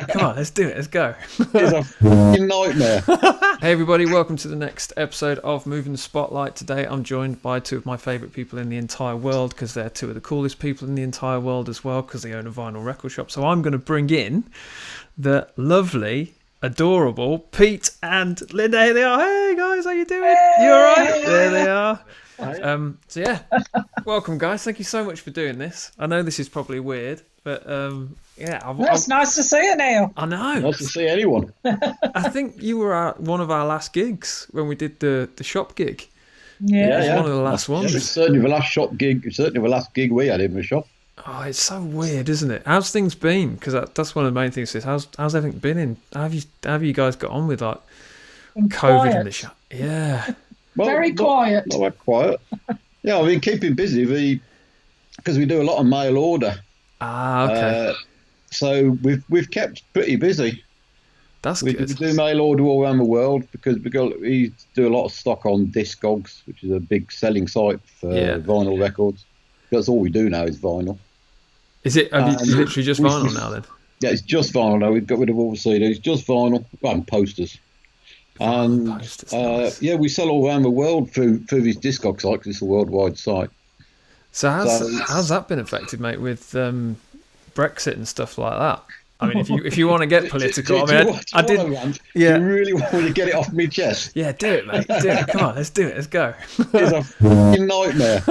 Come on, let's do it. Let's go. It's a fucking nightmare. Hey everybody, welcome to the next episode of Moving the Spotlight. Today I'm joined by two of my favourite people in the entire world, because they're two of the coolest people in the entire world as well, because they own a vinyl record shop. So I'm going to bring in the lovely, adorable Pete and Linda. Here they are. Hey guys, how you doing? Hey! You alright? There they are. So yeah, welcome guys. Thank you so much for doing this. I know this is probably weird, but yeah. It's nice to see you, Neil. I know. Not to see anyone. I think you were at one of our last gigs when we did the shop gig. Yeah. It was one of the last ones. It's certainly the last shop gig. It's certainly the last gig we had in the shop. Oh, it's so weird, isn't it? How's things been? Because that's one of the main things. Is how's everything been in? How have you guys got on with like COVID in the shop? Yeah. Well, Very quiet. Not that quiet. Yeah, I mean, keeping busy because we do a lot of mail order. Ah, okay. So we've kept pretty busy. That's we good. We do mail order all around the world because we do a lot of stock on Discogs, which is a big selling site for vinyl records. That's all we do now is vinyl. Is it? Have you literally just vinyl now then? Yeah, it's just vinyl now. We've got rid of all the CDs, just vinyl and posters. And Nice. yeah, we sell all around the world through this Discog site because it's a worldwide site. So how's that been affected, mate, with Brexit and stuff like that? I mean, if you want to get political, I did. Yeah, you really want to get it off my chest? Yeah, do it, mate. Do it. Come on, let's do it. Let's go. It's a fucking nightmare.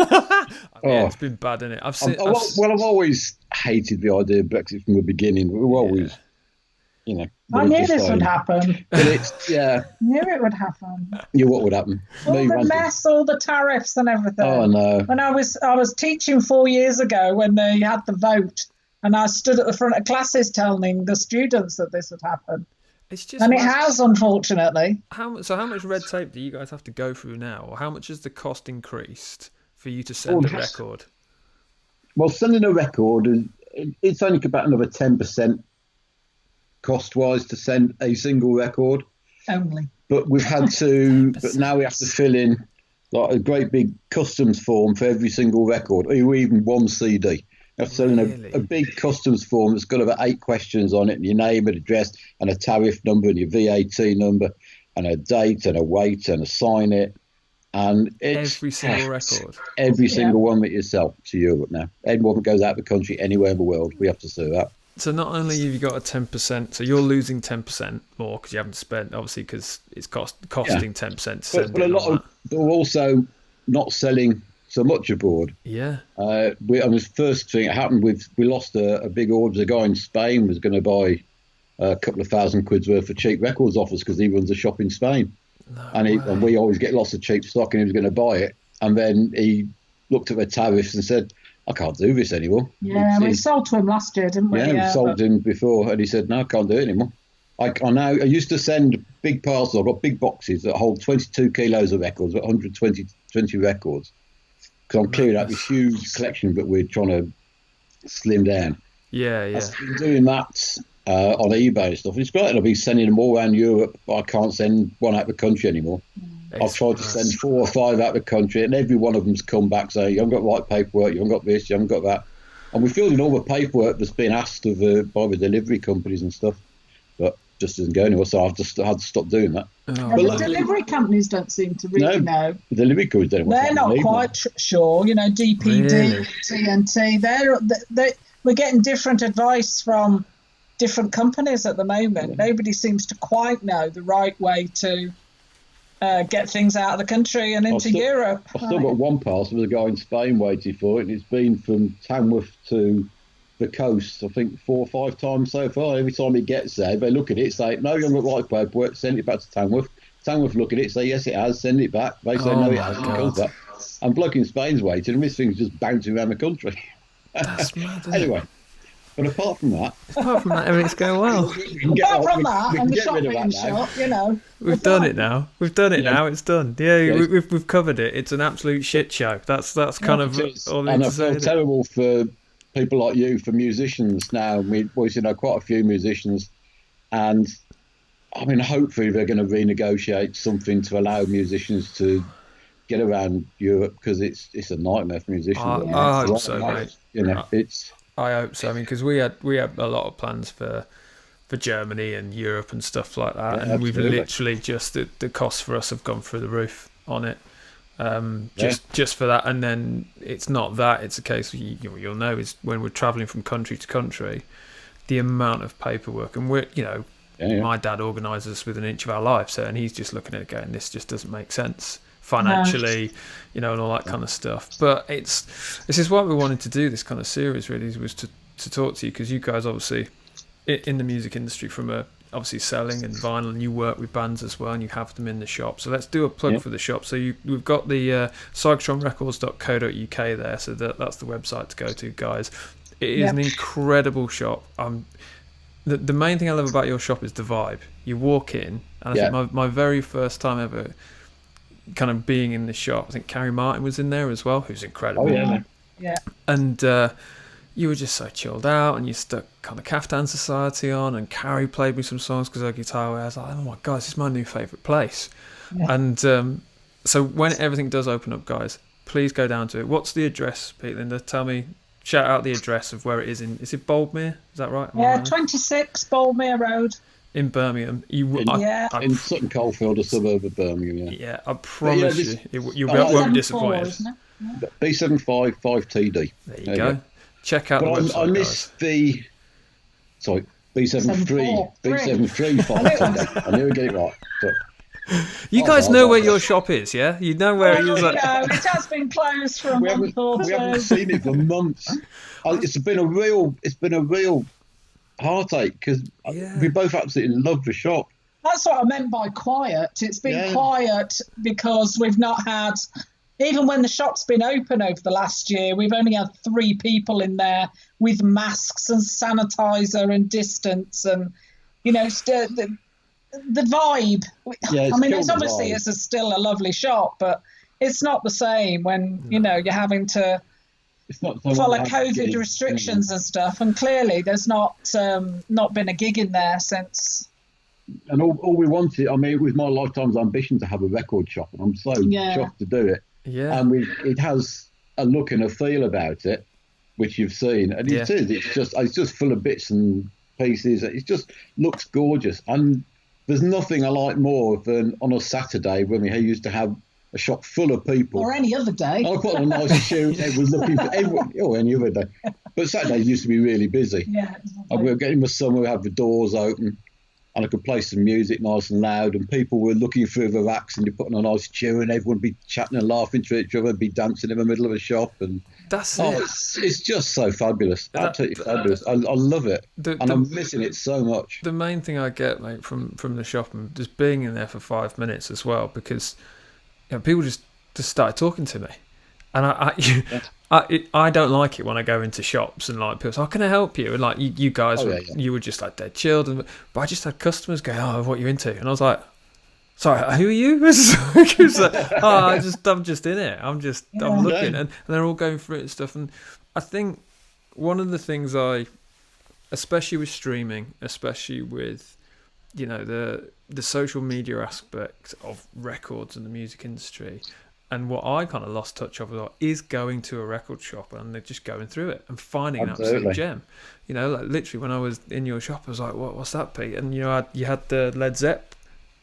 Yeah, it's been bad, isn't it? I've always hated the idea of Brexit from the beginning. We've always, I knew this would happen. But it's Knew it would happen. What would happen? All the mess, all the tariffs and everything. Oh no! When I was teaching 4 years ago when they had the vote, and I stood at the front of classes telling the students that this would happen. It's just, and it has, unfortunately. How much red tape do you guys have to go through now, or how much has the cost increased for you to send a record? Well, sending a record, it's only about another 10% cost-wise to send a single record. Only. But we've had to, but now we have to fill in like a great big customs form for every single record, or even one CD. You have to fill in a big customs form that's got about 8 questions on it, and your name and address and a tariff number and your VAT number and a date and a weight and a sign it. And it's every single record. Every single one that you sell to Europe now. Anyone that goes out of the country, anywhere in the world, we have to do that. So not only have you got a 10%, so you're losing 10% more because you haven't spent, obviously, because it's costing 10% to send. But a lot of they're also not selling so much abroad. Yeah. The first thing that happened, we lost a big order. A guy in Spain was going to buy a couple of £1,000 worth of cheap records off us because he runs a shop in Spain. And we always get lots of cheap stock, and he was going to buy it. And then he looked at the tariffs and said, I can't do this anymore. Yeah, we sold to him last year, didn't we? Yeah, we sold him before, and he said, no, I can't do it anymore. I used to send big parcels. I've got big boxes that hold 22 kilos of records, 120 records. Because I'm clearing out this huge collection, but we're trying to slim down. Yeah. I've been doing that on eBay and stuff. It's great. I'll be sending them all around Europe, but I can't send one out of the country anymore. I've tried to send 4 or 5 out of the country, and every one of them's come back saying, you haven't got the right paperwork, you haven't got this, you haven't got that. And we filled in all the paperwork that's been asked of by the delivery companies and stuff, but just doesn't go anywhere, so I've just had to stop doing that. But the delivery companies don't seem to really know. The delivery companies don't. They're not quite sure. DPD, TNT, we're getting different advice from different companies at the moment. Yeah. Nobody seems to quite know the right way to get things out of the country and into Europe. I've still got one parcel with a guy in Spain waiting for it, and it's been from Tamworth to the coast, I think 4 or 5 times so far. Every time he gets there, they look at it, say, no, you haven't got the right paperwork, send it back to Tamworth. Tamworth look at it, say, yes, it has, send it back. They say, no, it hasn't, it comes back. And bloke in Spain's waiting, and this thing's just bouncing around the country. That's mad, anyway. But apart from that, everything's going well. Apart from that, and the shop being shut, we've done it now. We've done it now. It's done. Yeah, we've covered it. It's an absolute shit show. That's kind of all I need to say. And I feel terrible for people like you, for musicians now. We know quite a few musicians, and I mean, hopefully they're going to renegotiate something to allow musicians to get around Europe, because it's a nightmare for musicians. I hope so, mate. It's. I hope so. I mean, because we had a lot of plans for for Germany and Europe and stuff like that. And absolutely. we've literally just the costs for us have gone through the roof on it. Just for that. And then it's not that, it's a case you'll know is when we're traveling from country to country, the amount of paperwork, and we're my dad organises with an inch of our life, so, and he's just looking at it going, this just doesn't make sense financially, and all that kind of stuff. But this is why we wanted to do this kind of series, really, was to talk to you, because you guys obviously in the music industry from obviously selling and vinyl, and you work with bands as well, and you have them in the shop. So let's do a plug for the shop. So we've got the psychotronrecords.co.uk there, so that's the website to go to, guys. It is an incredible shop. The main thing I love about your shop is the vibe. You walk in, and I think my very first time ever kind of being in the shop, I think Carrie Martin was in there as well, who's incredible. And you were just so chilled out, and you stuck kind of Kaftan Society on, and Carrie played me some songs because her guitar was, I was like, oh my God, this is my new favourite place. And so when everything does open up, guys, please go down to it. What's the address, Pete Linda? Tell me, shout out the address of where it is is it Boldmere? Is that right? Yeah, 26 Boldmere Road. In Birmingham. In Sutton Coldfield, a suburb of Birmingham, Yeah, I promise you won't be disappointed. B755TD. There you go. Check out the website, I missed the... Sorry, B73. B735TD. I knew I'd get it right. But, you guys know where your shop is, yeah? You know where it is. No, it has been closed for a month or two. We haven't seen it for months. It's been a real heartache, because we both absolutely love the shop. That's what I meant by quiet. It's been quiet because we've not had, even when the shop's been open over the last year, we've only had 3 people in there with masks and sanitizer and distance, and the vibe. I mean, it's obviously still a lovely shop, but it's not the same when you're having to follow COVID restrictions and stuff, and clearly there's not been a gig in there since. And all we wanted, I mean, it was my lifetime's ambition to have a record shop, and I'm so shocked to do it. Yeah, and it has a look and a feel about it, which you've seen, and it is. It's just full of bits and pieces. It just looks gorgeous, and there's nothing I like more than on a Saturday when we used to have a shop full of people. Or any other day. I put on a nice shoe, everyone's looking for everyone. Any other day. But Saturdays used to be really busy. Yeah. And we were getting the summer, we had the doors open, and I could play some music nice and loud, and people were looking through the racks, and you put on a nice tune, and everyone would be chatting and laughing to each other, be dancing in the middle of a shop, and that's it. It's just so fabulous, absolutely fabulous. I love it, and I'm missing it so much. The main thing I get, mate, from the shop, and just being in there for 5 minutes as well, because people just started talking to me, and I don't like it when I go into shops and like people say, "Oh, can I help you?" And like you guys you were just like dead chilled, but I just had customers go, "Oh, what are you into?" And I was like, "Sorry, who are you?" I'm just in it. I'm looking, and they're all going through it and stuff. And I think one of the things especially with streaming, especially with the social media aspect of records and the music industry, and what I kind of lost touch of is going to a record shop and they're just going through it and finding an absolute gem. Like literally when I was in your shop, I was like, what's that, Pete? And you had the Led Zepp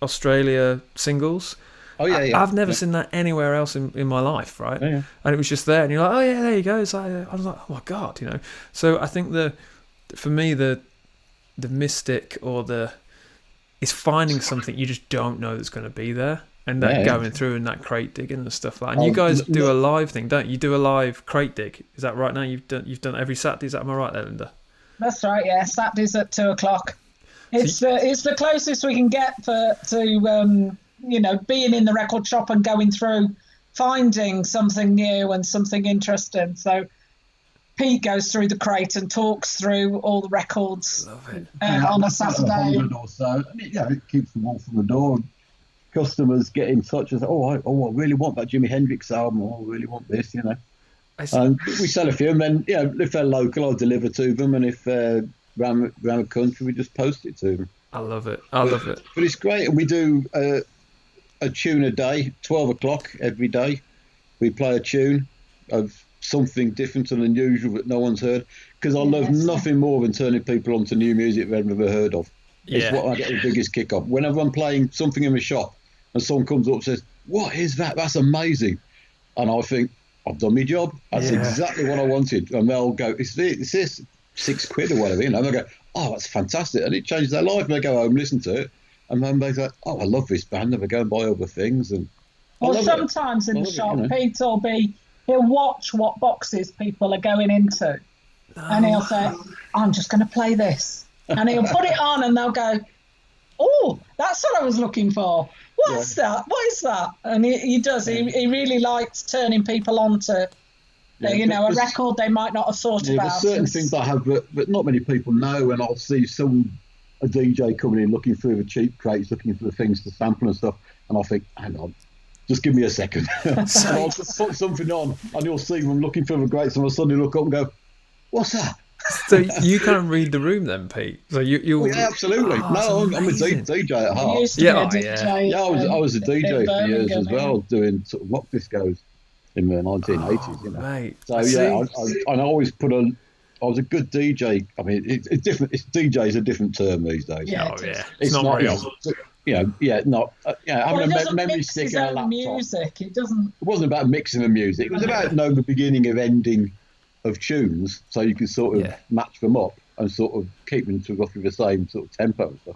Australia singles. I've never seen that anywhere else in my life, right? And it was just there, and you're like, oh yeah, there you go. It's like, I was like, oh my God, So I think for me the mystic is finding something you just don't know that's going to be there, and that going through and that crate digging and stuff like that. And you guys do a live thing, don't you? You do a live crate dig. Is that right now? You've done every Saturday. Is that, am I right there, Linda? That's right. Yeah, Saturdays at 2:00. It's the closest we can get to being in the record shop and going through, finding something new and something interesting. So Pete goes through the crate and talks through all the records on a Saturday. Or so. And it keeps them all from the door. Customers get in touch and say, I really want that Jimi Hendrix album, or I really want this, And we sell a few, and then, if they're local, I'll deliver to them, and if they're around the country, we just post it to them. I love it. But it's great, and we do a tune a day, 12:00 every day. We play a tune of something different and unusual that no one's heard, because I love nothing more than turning people onto new music they've never heard of. It's what I get the biggest kick off. Whenever I'm playing something in the shop and someone comes up and says, "What is that? That's amazing," and I think, I've done my job. That's exactly what I wanted. And they'll go, "It's this £6 or whatever," and they'll go, "Oh, that's fantastic," and it changes their life. And they go home and listen to it, and then they go, "Oh, I love this band," and they go and buy other things. And or sometimes in the shop, Pete he'll watch what boxes people are going into, and he'll say, "I'm just going to play this," and he'll put it on, and they'll go, "Oh, that's what I was looking for. What's that? What is that?" And he does. He really likes turning people on to, a record they might not have thought about. There's certain things I have that not many people know, and I'll see a DJ coming in looking through the cheap crates, looking for the things to sample and stuff, and I'll think, hang on, just give me a second. And I'll just put something on, and you'll see them looking through the crates, and I'll suddenly look up and go, "What's that?" So you can't read the room then, Pete. So you yeah, absolutely. I'm a DJ at heart. I used to be a DJ. Yeah, I was a DJ for years as well, doing sort of rock discos in the 1980s. Mate. So I always I was a good DJ. I mean, it's different. DJ is a different term these days. Yeah, it's not real. Having a memory stick and a laptop. Music. It wasn't about mixing the music. It was about knowing the beginning and ending of tunes, so you can sort of match them up and sort of keep them to roughly the same sort of tempo and stuff.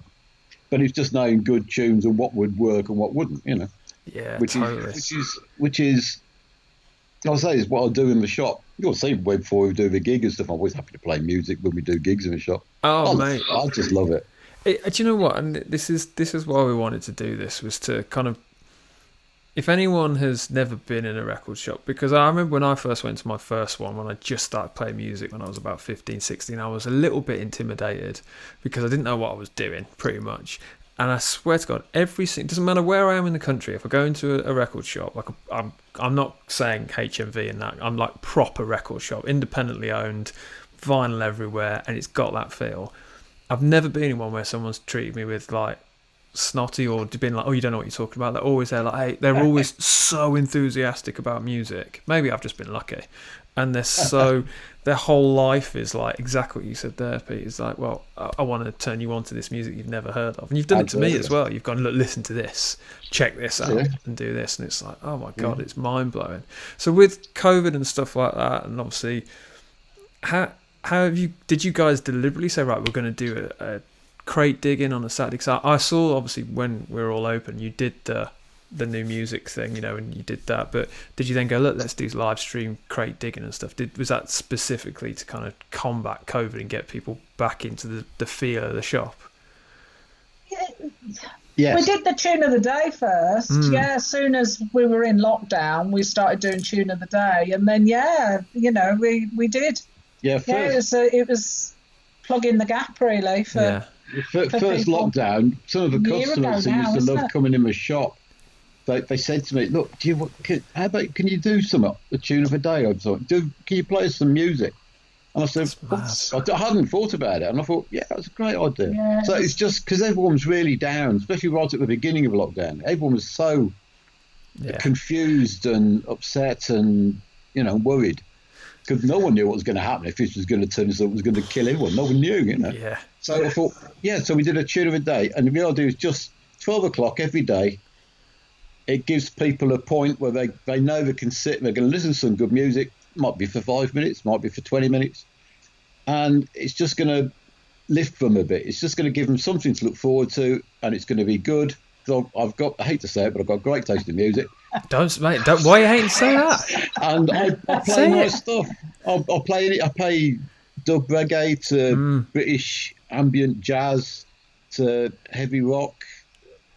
But it's just knowing good tunes and what would work and what wouldn't, Yeah, which totally. is I'll say is what I'll do in the shop. You'll see way before we do the gig and stuff. I'm always happy to play music when we do gigs in the shop. Mate, I just love it. Do you know what? And this is why we wanted to do this, was to kind of, if anyone has never been in a record shop, because I remember when I first went to my first one, when I just started playing music when I was about 15, 16, I was a little bit intimidated because I didn't know what I was doing, pretty much. And I swear to God, it doesn't matter where I am in the country, if I go into a record shop, like I'm not saying HMV and that, I'm like proper record shop, independently owned, vinyl everywhere, and it's got that feel. I've never been in one where someone's treated me with like snotty or been like, "Oh, you don't know what you're talking about." They're always there like, "Hey," they're always so enthusiastic about music. Maybe I've just been lucky. And they're so, their whole life is like exactly what you said there, Pete. It's like, well, I want to turn you on to this music you've never heard of. And you've done it to me as well. You've gone, "Look, listen to this, check this out and do this." And it's like, oh my God, it's mind blowing. So with COVID and stuff like that, and obviously, did you guys deliberately say, right, we're going to do a crate digging on a Saturday? Because I saw, obviously, when we were all open, you did the new music thing, and you did that. But did you then go, "Look, let's do live stream crate digging and stuff"? Was that specifically to kind of combat COVID and get people back into the feel of the shop? Yes. We did the tune of the day first. Yeah, as soon as we were in lockdown, we started doing tune of the day, and then we did. Yeah, first. It was plugging the gap really for first people. Lockdown. Some of the customers who used to love coming in the shop, they said to me, "Look, how about can you do a tune of a day?" I thought, "Can you play us some music?" And I said, I hadn't thought about it, and I thought, yeah, that's a great idea. Yeah, so it's just because everyone's really down, especially right at the beginning of lockdown. Everyone was so confused and upset and worried. Because no one knew what was going to happen, if this was going to turn into something that was going to kill everyone. No one knew, Yeah. So I thought, so we did a tune of a day. And the idea is just 12 o'clock every day. It gives people a point where they know they can sit and they're going to listen to some good music. Might be for 5 minutes, might be for 20 minutes. And it's just going to lift them a bit. It's just going to give them something to look forward to, and it's going to be good. So I hate to say it, but I've got great taste in music. Don't, mate. Why are you hating to say that? And I play my stuff. I play dub reggae to British ambient jazz to heavy rock,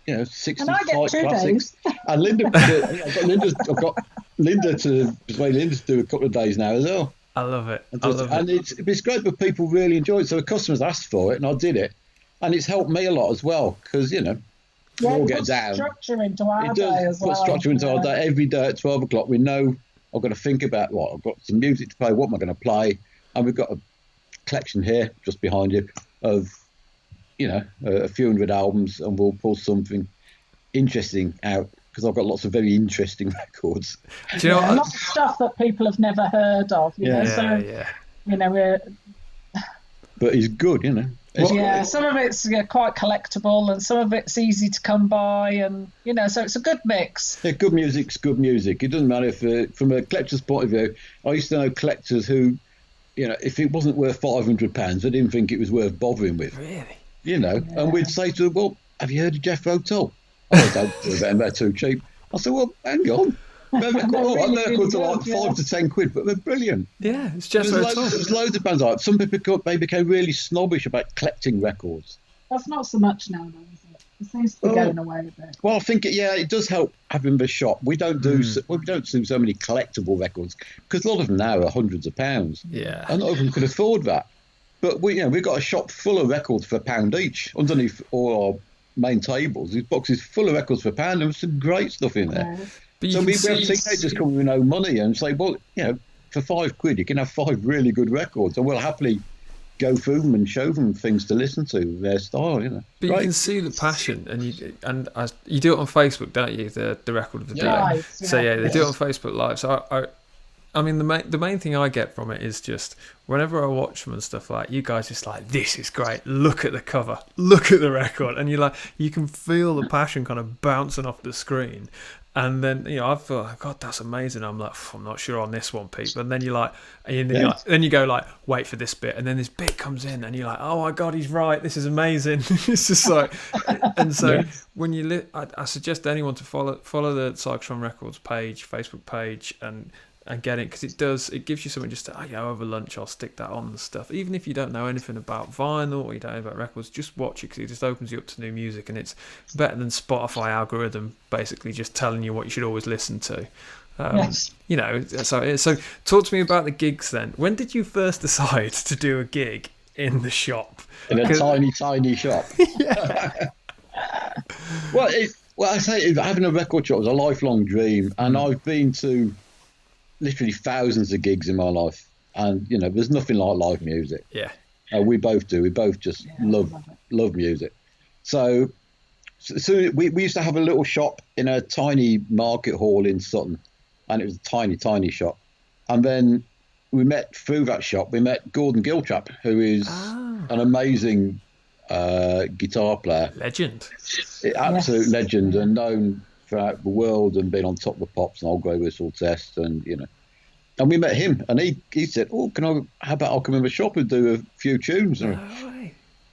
60s type classics. And I've got Linda to persuade Linda to do a couple of days now as well. I love it. And it's great, but people really enjoy it. So the customers asked for it, and I did it, and it's helped me a lot as well because we all get down. Structure into our day as well. Put structure into our day. Every day at 12 o'clock, we know I've got to think about I've got some music to play. What am I going to play? And we've got a collection here, just behind you, of a few hundred albums, and we'll pull something interesting out because I've got lots of very interesting records. Do you know what? Lots of stuff that people have never heard of. We're. But he's good, Yeah, some of it's quite collectible, and some of it's easy to come by, and so it's a good mix. Yeah, good music's good music. It doesn't matter if, from a collector's point of view, I used to know collectors who, if it wasn't worth £500, they didn't think it was worth bothering with. Really? And we'd say to them, well, have you heard of Jeff Rotel? Oh, I don't do them, they're too cheap. I said, well, hang on. They're cost like £5 to £10, but they're brilliant. Yeah, it's just there's loads of bands like that. Some people they became really snobbish about collecting records. That's not so much now, though, is it? It seems to be going away a bit. Well, I think it does help having the shop. We don't do so many collectible records because a lot of them now are hundreds of pounds. Yeah, and a lot of them could afford that. But we've got a shop full of records for £1 each underneath all our main tables. These boxes full of records for £1. There's some great stuff in there. But so we have teenagers come with no money and say, well, for £5 you can have 5 really good records, and we'll happily go through them and show them things to listen to, their style, But you can see the passion, and you do it on Facebook, don't you? The record of the day. Live, So they do it on Facebook Live. So I mean, the main thing I get from it is just whenever I watch them and stuff like, you guys just like, this is great. Look at the cover, look at the record, and you can feel the passion kind of bouncing off the screen. And then I thought, God, that's amazing. I'm like, I'm not sure on this one, Pete. But then then you go like, wait for this bit, and then this bit comes in, and you're like, oh my God, he's right. This is amazing. It's just like, and so when you I suggest anyone to follow the Psychotron Records page, Facebook page, and get it, because it gives you something just to over lunch I'll stick that on and stuff. Even if you don't know anything about vinyl or you don't know about records, just watch it, because it just opens you up to new music, and it's better than Spotify algorithm basically just telling you what you should always listen to. Yes. So talk to me about the gigs then. When did you first decide to do a gig in the shop? In a tiny shop. Well, I say having a record shop was a lifelong dream, and I've been to literally thousands of gigs in my life, and there's nothing like live music. We both do. We both just love music. So we used to have a little shop in a tiny market hall in Sutton, and it was a tiny shop. And then through that shop we met Gordon Giltrap, who is an amazing guitar player, legend, absolute legend, and known throughout the world, and been on Top of the Pops and Old Grey Whistle Test, and and we met him, and he said, "Oh, how about I'll come in the shop and do a few tunes?" And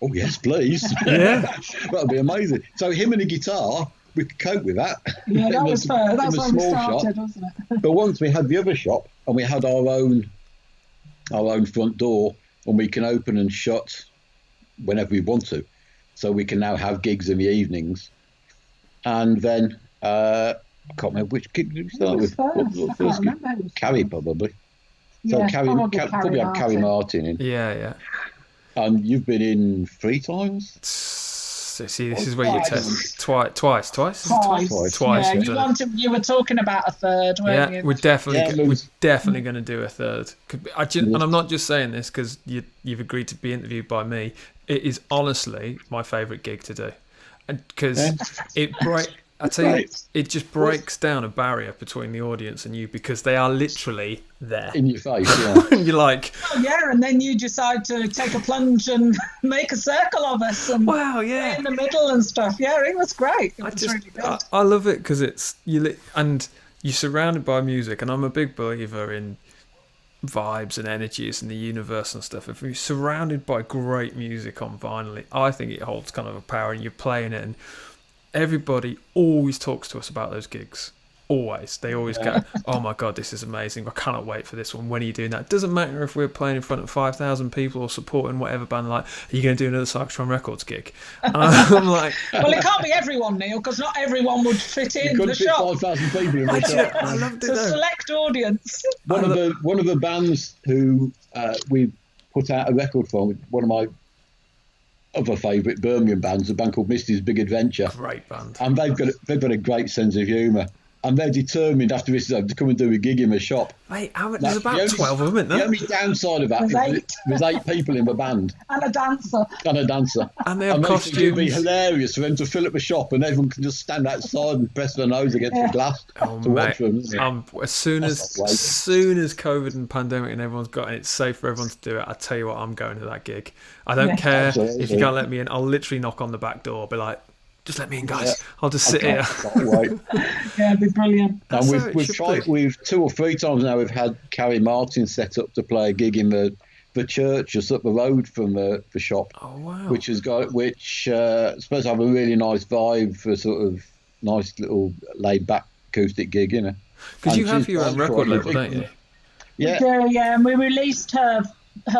oh yes, please. That'd be amazing. So him and the guitar, we could cope with that. Yeah, that was fair. That's when we started, wasn't it? But once we had the other shop, and we had our own front door, and we can open and shut whenever we want to, so we can now have gigs in the evenings. And then I can't remember which gig did we start with. Carrie, probably. So probably have Carrie Martin in. Yeah. And you've been in 3 times. So see, this is where you test twice. Yeah, you were talking about a third, weren't you? We're definitely going to do a third. And I'm not just saying this because you've agreed to be interviewed by me. It is honestly my favourite gig to do, because I tell you, it just breaks down a barrier between the audience and you, because they are literally there in your face. Yeah. And you're like, and then you decide to take a plunge and make a circle of us, and in the middle and stuff. Yeah, it was great. It was really good. I love it because it's you're surrounded by music, and I'm a big believer in vibes and energies and the universe and stuff. If you're surrounded by great music on vinyl, I think it holds kind of a power, and you're playing it, and everybody always talks to us about those gigs. They always go, oh my God, this is amazing, I cannot wait for this one. When are you doing that? It doesn't matter if we're playing in front of 5,000 people or supporting whatever band. Like, are you going to do another Psychotron Records gig? And I'm like, well, it can't be everyone, Neil, because not everyone would fit in the shop. 5,000 people in the shop. I loved it. It's a select audience. One of the bands who we put out a record for, one of my other favourite Birmingham bands, a band called Misty's Big Adventure. Great band. And they've got a great sense of humour. and they're determined after this to come and do a gig in the shop. Mate, there's about 12 of them, isn't there? The only downside of that is there's 8 people in the band. And a dancer. And they have costumes. It'd be costumes. hilarious for them to fill up the shop and everyone can just stand outside and press their nose against the glass to watch them. As soon as COVID and pandemic and everyone's got it, it's safe for everyone to do it, I tell you what, I'm going to that gig. I don't care if you can't let me in. I'll literally knock on the back door, be like, just let me in, guys. I'll just sit here. Can't wait. Yeah, it'd be brilliant. And we've tried. We've 2 or 3 times now. We've had Carrie Martin set up to play a gig in the church just up the road from the shop. Oh wow! Which is supposed to have a really nice vibe for sort of nice little laid back acoustic gig, you know. Because you have your own record label, don't you? Yeah. Yeah, and we released her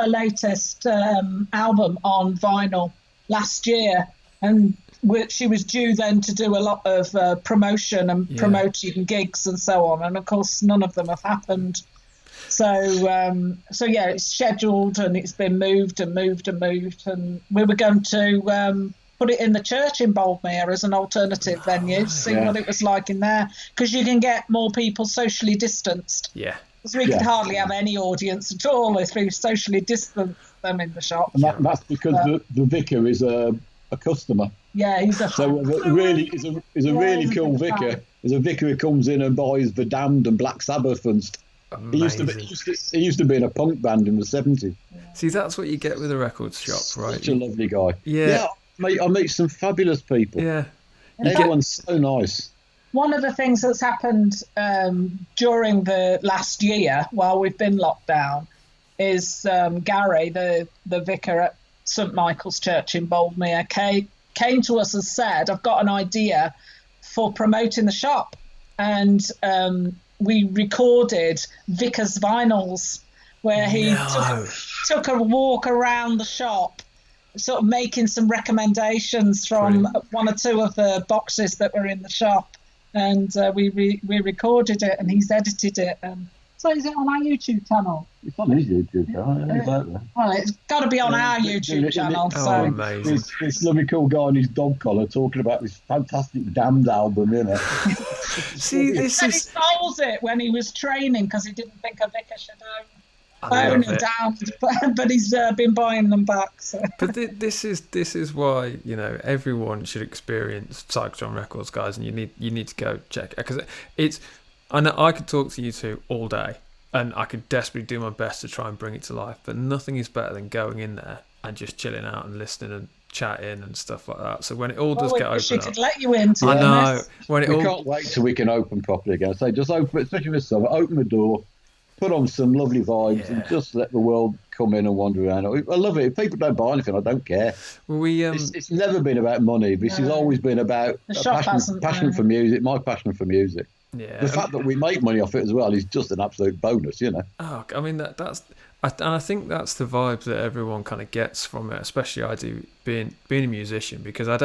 latest album on vinyl last year, and she was due then to do a lot of promotion and promoting gigs and so on, and of course none of them have happened. So yeah, it's scheduled and it's been moved, and we were going to put it in the church in Boldmere as an alternative venue, see what it was like in there, because you can get more people socially distanced. Yeah. Because we could hardly have any audience at all if we socially distanced them in the shop. And that's because the vicar is a customer. Yeah, he's a really cool vicar. He's a vicar who comes in and buys The Damned and Black Sabbath and stuff. He used to be in a punk band in the 70s. See, that's what you get with a records shop, right? Such a lovely guy. Yeah. Mate, I meet some fabulous people. Yeah. Everyone's so nice. One of the things that's happened during the last year while we've been locked down is Gary, the vicar at St Michael's Church in Boldmere, came to us and said, I've got an idea for promoting the shop. And we recorded Vicar's vinyls where he took a walk around the shop, sort of making some recommendations from one or 2 of the boxes that were in the shop. And we recorded it and he's edited it. So is it on our YouTube channel? It's on his YouTube channel. Well, it's got to be on our YouTube channel. Oh, amazing. This lovely cool guy in his dog collar talking about this fantastic Damned album, you know. See, this and is... he sold it when he was training because he didn't think a vicar should own a Damned, but he's been buying them back. So. But this is why, you know, everyone should experience Psychotron Records, guys, and you need to go check it, because it's... I know I could talk to you 2 all day, and I could desperately do my best to try and bring it to life, but nothing is better than going in there and just chilling out and listening and chatting and stuff like that. So when it all does get open up, could let you in. I know. We can't wait till we can open properly again. So just open, especially this summer, open the door, put on some lovely vibes, and just let the world come in and wander around. I love it. If people don't buy anything, I don't care. Well, it's never been about money. This has always been about passion for music. My passion for music. Yeah, the fact that we make money off it as well is just an absolute bonus, you know. Oh, I mean I think that's the vibe that everyone kind of gets from it, especially I do being a musician, because I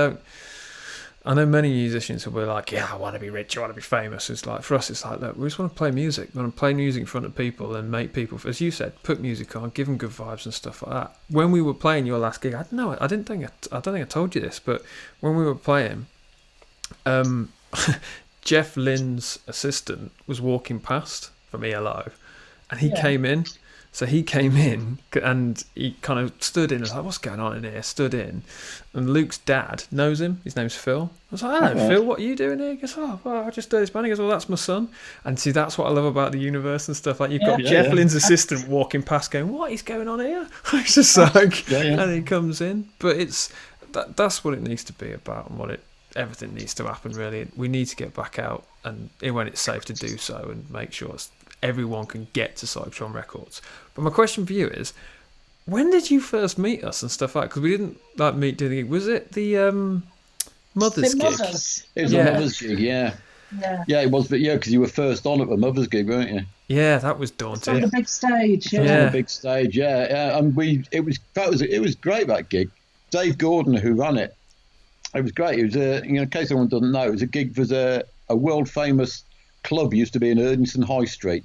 know many musicians will be like, yeah, I want to be rich, I want to be famous. It's like, for us, it's like, look, we just want to play music. We want to play music in front of people and make people, as you said, put music on, give them good vibes and stuff like that. When we were playing your last gig, I don't think I told you this, but when we were playing, Jeff Lynne's assistant was walking past from ELO, and he came in. So he came in and he kind of stood in. I was like, what's going on in here? Stood in. And Luke's dad knows him. His name's Phil. I was like, hello, Phil, what are you doing here? He goes, oh, well, I just do this band. He goes, well, that's my son. And see, that's what I love about the universe and stuff. Like, you've got Jeff Lynne's assistant walking past going, what is going on here? It's just like, and he comes in. But that's what it needs to be about, and everything needs to happen, really. We need to get back out and when it's safe to do so, and make sure everyone can get to Psychotron Records. But my question for you is, when did you first meet us and stuff like that? Because we didn't meet doing the gig. Was it the Mother's gig? It was a Mother's gig, yeah. Yeah, it was, but because you were first on at the Mother's gig, weren't you? Yeah, that was daunting. It's on the big stage, on the big stage, and it was great, that gig. Dave Gordon, who ran it, it was great. It was in case anyone doesn't know, it was a gig for a world famous club used to be in Erdington High Street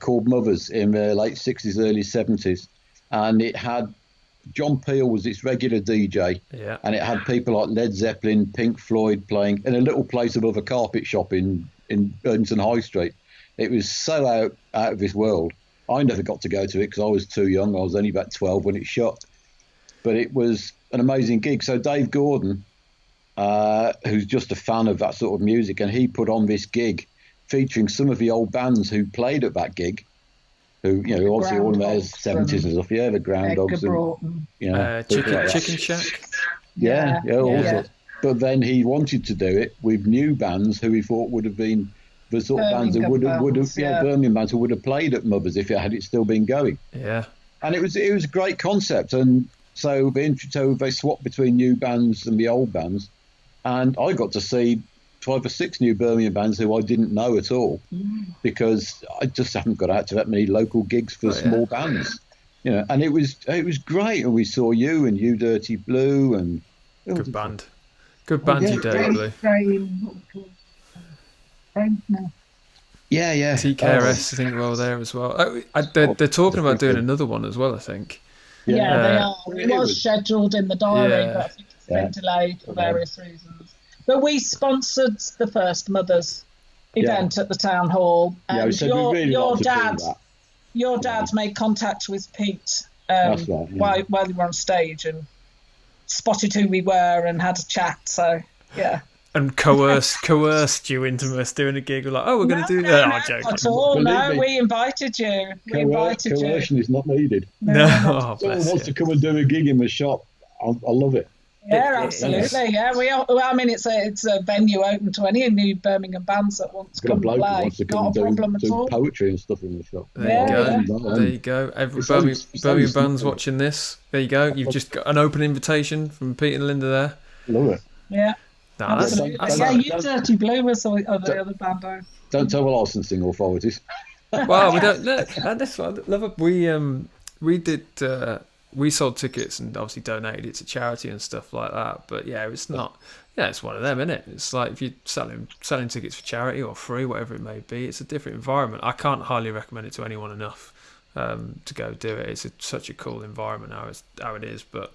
called Mothers in the late 60s, early 70s, and it had John Peel was its regular DJ, and it had people like Led Zeppelin, Pink Floyd playing in a little place above a carpet shop in in Burlington High Street. It was so out of this world. I never got to go to it because I was too young. I was only about 12 when it shot. But it was an amazing gig. So Dave Gordon, who's just a fan of that sort of music, and he put on this gig featuring some of the old bands who played at that gig, who, you know, obviously all in their 70s and stuff. Yeah, the Groundhogs. And, you know, Chicken Shack. Yeah, all sorts. But then he wanted to do it with new bands who he thought would have been the sort of bands that would have Birmingham bands who would have played at Mothers if it had it still been going. Yeah. And it was a great concept. And so they swapped between new bands and the old bands. And I got to see 5 or 6 new Birmingham bands who I didn't know at all because I just haven't got out to that many local gigs for small bands. You know, and it was great. And we saw you and You Dirty Blue and good band. Good band, You Dirty Blue. Yeah. TKRS, I think, were there as well. They're talking about doing another one as well, I think. Yeah, they are. It was scheduled in the diary, but I think it's been delayed for various reasons. But we sponsored the first Mothers event at the town hall, and your dad made contact with Pete while we were on stage and spotted who we were and had a chat. So yeah. And coerced you into us doing a gig. We're like, we're going to do that. No, at all. No, we invited you. Coercion is not needed. No, someone wants to come and do a gig in the shop. I love it. Yeah, absolutely. Yeah, I mean, it's a venue open to any new Birmingham bands that want to come and play. Not a problem at all. Poetry and stuff in the shop. There you go. Every Birmingham band's watching this. There you go. You've just got an open invitation from Pete and Linda there. Love it. Yeah. No, You Dirty Blue was the other band. Don't tell the licensing authorities. Well, we don't. That's what I love. We did. We sold tickets and obviously donated it to charity and stuff like that. But yeah, it's not. Yeah, it's one of them, isn't it? It's like if you're selling tickets for charity or free, whatever it may be, it's a different environment. I can't highly recommend it to anyone enough to go do it. It's such a cool environment how it is. But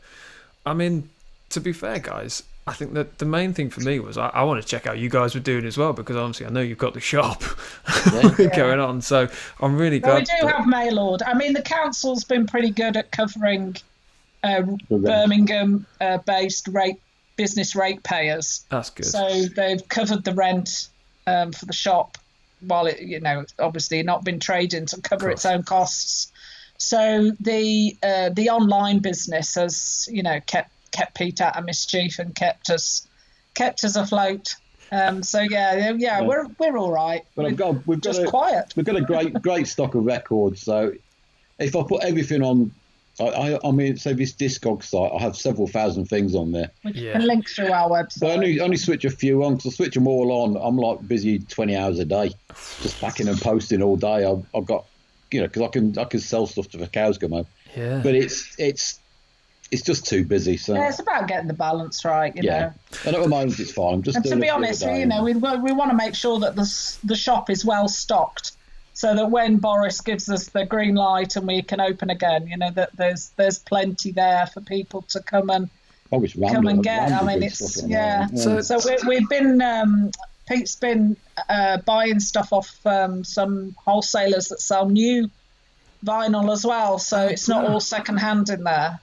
I mean, to be fair, guys, I think that the main thing for me was I want to check out you guys were doing as well, because obviously I know you've got the shop going on. So I'm really glad. We do have mail order. I mean, the council's been pretty good at covering Birmingham-based business ratepayers. That's good. So they've covered the rent for the shop while it, obviously not been trading to cover its own costs. So the online business has, kept Pete out of mischief and kept us afloat. We're all right. But we've got quiet. We've got a great stock of records. So if I put everything on, I mean, say this Discog site, I have several thousand things on there. We can link through our website. But I only switch a few on, because I switch them all on. I'm like busy 20 hours a day, just packing and posting all day. I've got, because I can sell stuff to the cows come home. Yeah. But it's just too busy. So yeah, it's about getting the balance right, you know. And at the moment, it's fine. And to be honest, we want to make sure that the shop is well stocked, so that when Boris gives us the green light and we can open again, that there's plenty there for people to come and get. I mean, it's So we've been Pete's been buying stuff off some wholesalers that sell new vinyl as well, so it's not all second hand in there.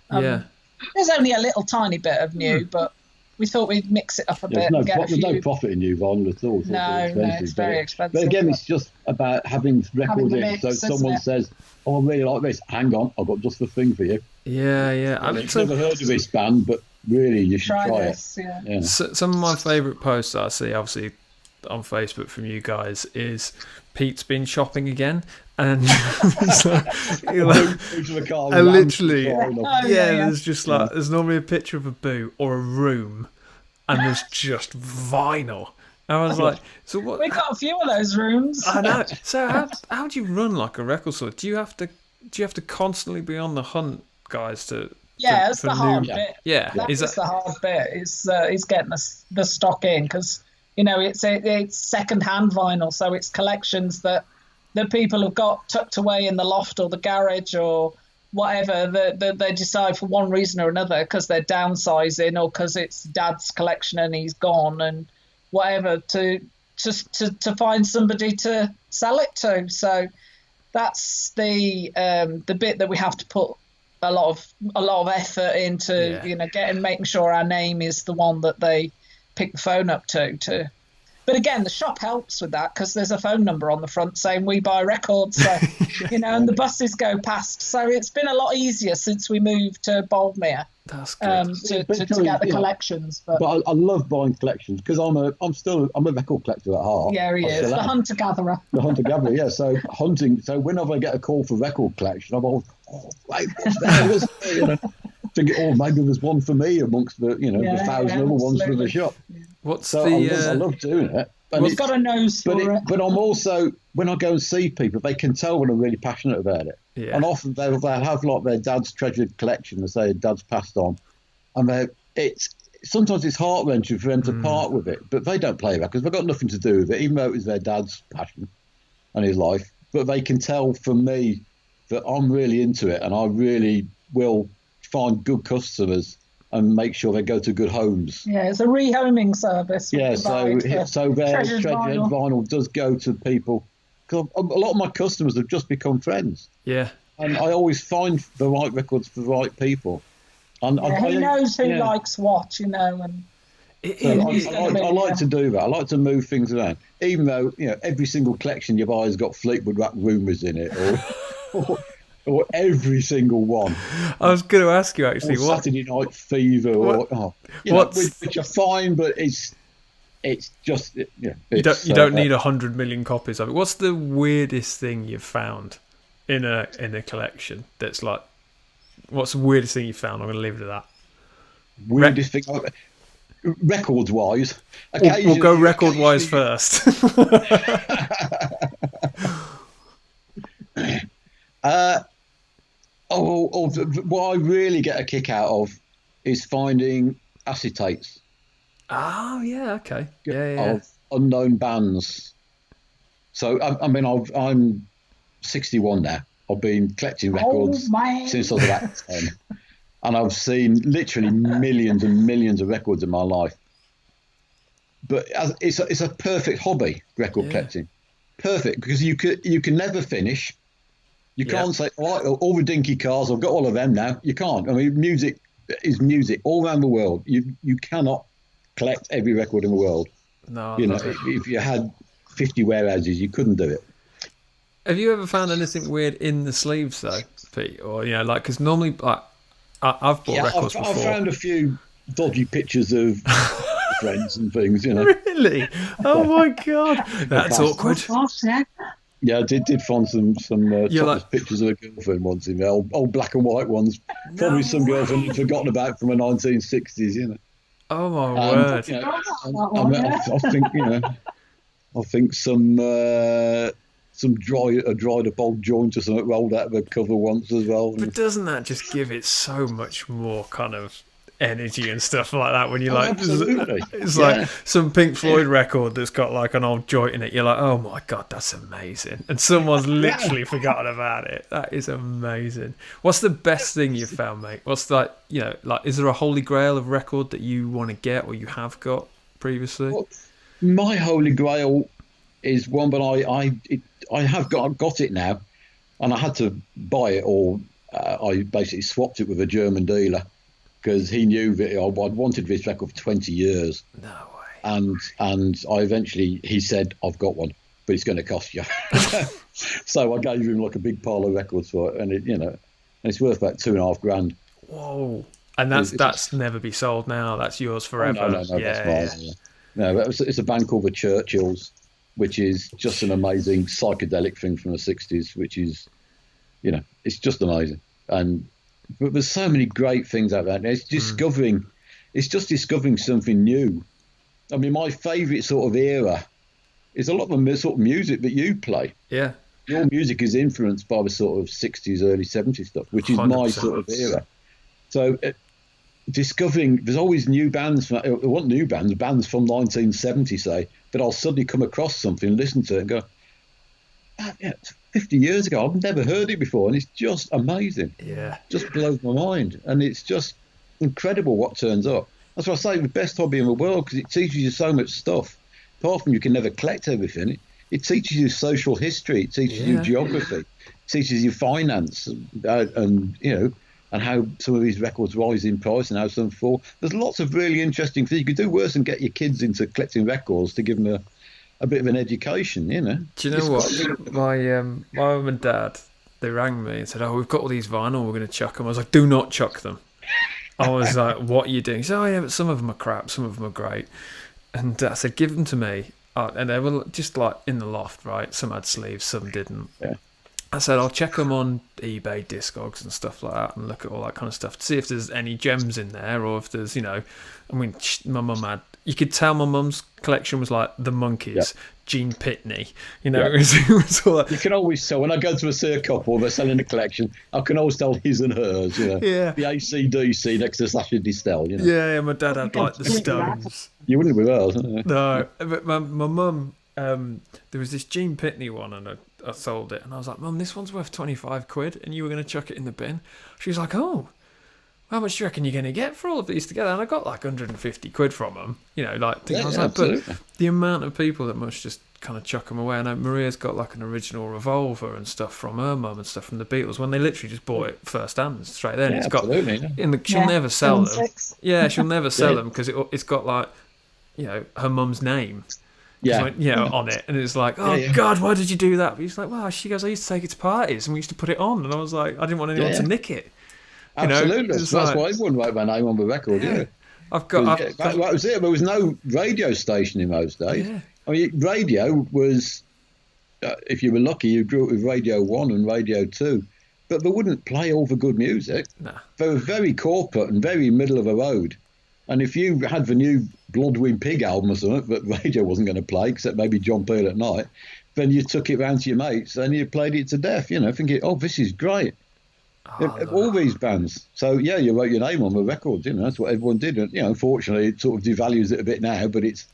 There's only a little tiny bit of new, but we thought we'd mix it up a bit. There's no profit in new vinyl at all. It's very expensive. But again, it's just about having records in. So someone says, "Oh, I really like this. Hang on, I've got just the thing for you." Yeah. I've never heard of this band, but really, you should try this, it. Yeah. So, some of my favourite posts that I see, obviously, on Facebook from you guys is Pete's been shopping again, and literally, there's just there's normally a picture of a boot or a room, and there's just vinyl. I was like, so what? We got a few of those rooms. I know. So how do you run like a record store? Do you have to constantly be on the hunt, guys? That's the hard bit. Yeah, that's the hard bit. Is getting the stock in, because it's second-hand vinyl, so it's collections that people have got tucked away in the loft or the garage or whatever, that they decide for one reason or another, because they're downsizing or because it's dad's collection and he's gone and whatever, to to find somebody to sell it to. So that's the bit that we have to put a lot of effort into, making sure our name is the one that they pick the phone up to. But again, the shop helps with that because there's a phone number on the front saying we buy records, so, and the buses go past. So it's been a lot easier since we moved to Boldmere. That's good. To get the collections. But I love buying collections because I'm a record collector at heart. Yeah, he is. The hunter-gatherer. The hunter-gatherer, yeah. So hunting. So whenever I get a call for record collection, I'm always, wait, what's there? Thinking, maybe there's one for me amongst the, the thousand other ones for the shop. Yeah. I love doing it. And it's got a nose for it. But I'm also, when I go and see people, they can tell when I'm really passionate about it. Yeah. And often they'll have like their dad's treasured collection, they say their dad's passed on, and sometimes it's heart-wrenching for them to part with it, but they don't play that because they've got nothing to do with it, even though it was their dad's passion and his life. But they can tell from me that I'm really into it, and I really will find good customers and make sure they go to good homes. Yeah, it's a rehoming service. Yeah, so their treasured vinyl does go to people. Cause a lot of my customers have just become friends. Yeah. And I always find the right records for the right people. And he knows who likes what, and I like to do that. I like to move things around, even though every single collection you buy has got Fleetwood Mac rumours in it, or every single one. I was going to ask you actually, or Saturday Night Fever, which are fine, but it's just you don't need 100 million copies of it. What's the weirdest thing you've found in a collection? That's like, what's the weirdest thing you found? I'm going to leave it at that. Weirdest thing, records wise. We'll go record wise first. What I really get a kick out of is finding acetates. Oh yeah, okay, yeah. Of unknown bands. So I'm 61 now. I've been collecting records since I was about 10, and I've seen literally millions and millions of records in my life. But it's a perfect hobby, record collecting. Perfect, because you can never finish. You can't say, all the dinky cars, I've got all of them now. You can't. I mean, music is music all around the world. You cannot collect every record in the world. No, if you had 50 warehouses, you couldn't do it. Have you ever found anything weird in the sleeves though, Pete? Or because normally, I've bought records before. I've found a few dodgy pictures of friends and things. Really? Oh my god, that's awkward. Yeah, I did find some pictures of a girlfriend once in there, old black and white ones. Probably some girlfriend you'd forgotten about from the 1960s. Oh my word! I think some dried up old joint or something rolled out of the cover once as well. But doesn't that just give it so much more kind of energy and stuff like that when you absolutely. It's like some Pink Floyd record that's got like an old joint in it, you're like, oh my god, that's amazing, and someone's literally forgotten about it. That is amazing. What's the best thing you've found, mate? What's like is there a holy grail of record that you want to get or you have got previously? Well, my holy grail is one, but I have got it now, and I had to buy it, or I basically swapped it with a German dealer because he knew that I'd wanted this record for 20 years. No way. And I eventually, he said, I've got one, but it's going to cost you. So I gave him like a big pile of records for it, and and it's worth about $2,500. Whoa! And that's never be sold now. That's yours forever. Oh, no, that's mine. Yeah. No, it's a band called the Churchills, which is just an amazing psychedelic thing from the 60s, which is, it's just amazing. But there's so many great things out there. It's just discovering something new. I mean, my favourite sort of era is a lot of the sort of music that you play. Yeah. Your music is influenced by the sort of 60s, early 70s stuff, which is 100%. My sort of era. So discovering, there's always new bands. I want new bands from 1970, say, but I'll suddenly come across something, listen to it and go, 50 years ago, I've never heard it before, and it's just amazing. Yeah. Just blows my mind, and it's just incredible what turns up. That's why I say the best hobby in the world, because it teaches you so much stuff. apart from you can never collect everything, it teaches you social history, it teaches you geography, it teaches you finance, and and how some of these records rise in price and how some fall. There's lots of really interesting things. You could do worse than get your kids into collecting records to give them a bit of an education, Do you know what? My mum and dad, they rang me and said, "Oh, we've got all these vinyl, we're going to chuck them." I was like, "Do not chuck them." I was like, "What are you doing?" He said, "Oh yeah, but some of them are crap, some of them are great." And I said, "Give them to me." And they were just like in the loft, right? Some had sleeves, some didn't. Yeah. I said, I'll check them on eBay, Discogs and stuff like that and look at all that kind of stuff to see if there's any gems in there or if there's, I mean, my mum had, you could tell my mum's collection was like the Monkees, Gene Pitney, it was all that. You can always tell, when I go to a Sir couple, they're selling a collection, I can always tell his and hers, Yeah. The AC/DC next to Sasha Distel, Yeah, my dad had like the Stones. You wouldn't with ours, No, but my mum, there was this Gene Pitney one and I sold it and I was like, "Mum, this one's worth 25 quid and you were going to chuck it in the bin." She was like, "Oh, how much do you reckon you're going to get for all of these together?" And I got like 150 quid from them, I was like, but the amount of people that must just kind of chuck them away. I know Maria's got like an original revolver and stuff from her mum and stuff from the Beatles when they literally just bought it first hand straight there. And it's got she'll never sell them. Yeah, she'll never sell them because it's got like, her mum's name. On it, and it's like, God, why did you do that? But he's like, well, she goes, I used to take it to parties and we used to put it on, and I was like, I didn't want anyone to nick it. Absolutely, that's why everyone wrote my name on the record. That was it. There was no radio station in those days. I mean, radio was, if you were lucky, you grew up with Radio 1 and Radio 2, but they wouldn't play all the good music. Nah. They were very corporate and very middle of the road. And if you had the new Bloodwind Pig album or something that radio wasn't going to play, except maybe John Peel at night, then you took it round to your mates and you played it to death, thinking, oh, this is great. All these bands. So, you wrote your name on the records, that's what everyone did. And, unfortunately, it sort of devalues it a bit now, but it's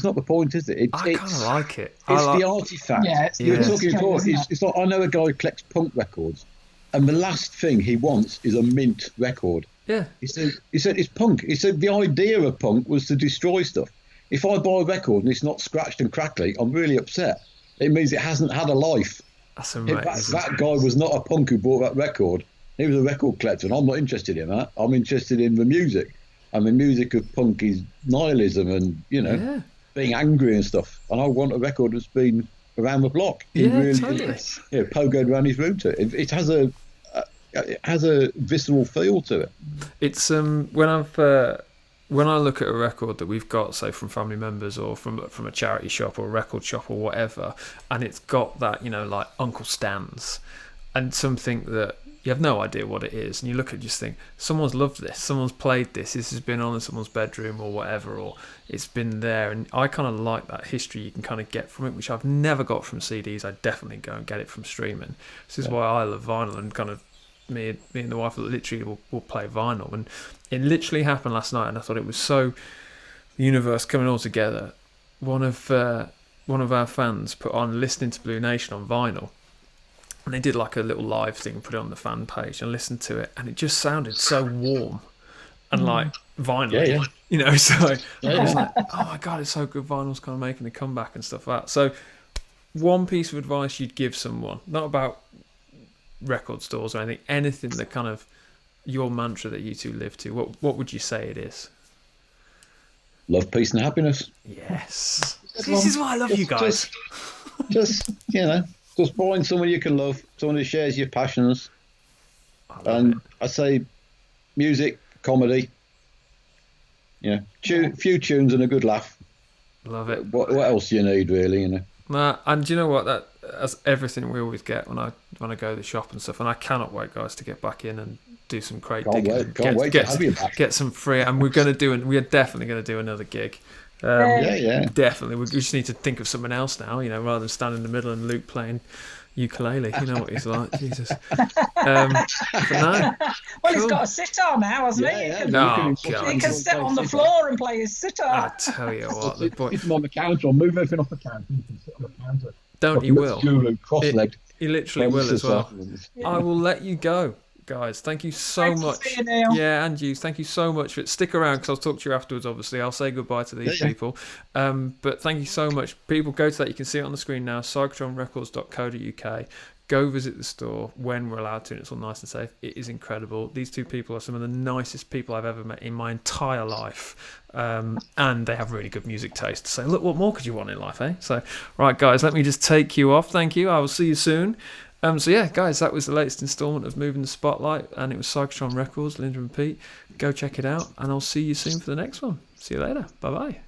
not the point, is it? I kind of like it. It's the artifact. You were talking before. It's like, I know a guy who collects punk records, and the last thing he wants is a mint record. Yeah. He said it's punk. He said the idea of punk was to destroy stuff. If I buy a record and it's not scratched and crackly, I'm really upset. It means it hasn't had a life. That's amazing. That guy was not a punk who bought that record. He was a record collector, and I'm not interested in that. I'm interested in the music. And the music of punk is nihilism and, being angry and stuff. And I want a record that's been around the block. Totally. Pogoed around his room to it. It has a visceral feel to it. It's when I look at a record that we've got, say from family members or from a charity shop or a record shop or whatever, and it's got that like Uncle Stan's and something that you have no idea what it is, and you look at it, just think, someone's loved this, someone's played this has been on in someone's bedroom or whatever, or it's been there, and I kind of like that history you can kind of get from it, which I've never got from CDs. I definitely go and get it from streaming. This is why I love vinyl, and kind of me and the wife literally will play vinyl, and it literally happened last night, and I thought it was so the universe coming all together. One of our fans put on Listening to Blue Nation on vinyl, and they did like a little live thing, put it on the fan page, and listened to it, and it just sounded so warm and like vinyl, so I was like, oh my God, it's so good. Vinyl's kind of making a comeback and stuff like that. So one piece of advice you'd give someone, not about record stores or anything that kind of your mantra that you two live to, what would you say it is? Love, peace and happiness. Yes. This is why I love you guys. Just find someone you can love, someone who shares your passions. I say music, comedy, few tunes and a good laugh. Love it. What else do you need, really, Nah, and do you know what? That's everything we always get when I go to the shop and stuff. And I cannot wait, guys, to get back in and do some crate digging. Can't wait to have you back. Get some free, and we are definitely going to do another gig. Definitely. We just need to think of something else now, rather than stand in the middle and Luke playing ukulele. You know what he's like, Jesus. But no. Well, he's got a sitar now, hasn't he? He can sit on the floor and play his sitar. I tell you what, the boy. Get him on the counter, or move everything off the counter. You can sit on the counter. He will. Cross-legged. He literally will as well. I will let you go. Guys, thank you so Great to much. see you, Neil. Yeah, and you. Thank you so much for it. Stick around because I'll talk to you afterwards, obviously. I'll say goodbye to these people. But thank you so much. People, go to that. You can see it on the screen now, psychotronrecords.co.uk. Go visit the store when we're allowed to, and it's all nice and safe. It is incredible. These two people are some of the nicest people I've ever met in my entire life. And they have really good music taste. So look, what more could you want in life, eh? So, right, guys, let me just take you off. Thank you. I will see you soon. So yeah, guys, that was the latest instalment of Moving the Spotlight, and it was Psychotron Records, Linda and Pete. Go check it out, and I'll see you soon for the next one. See you later. Bye-bye.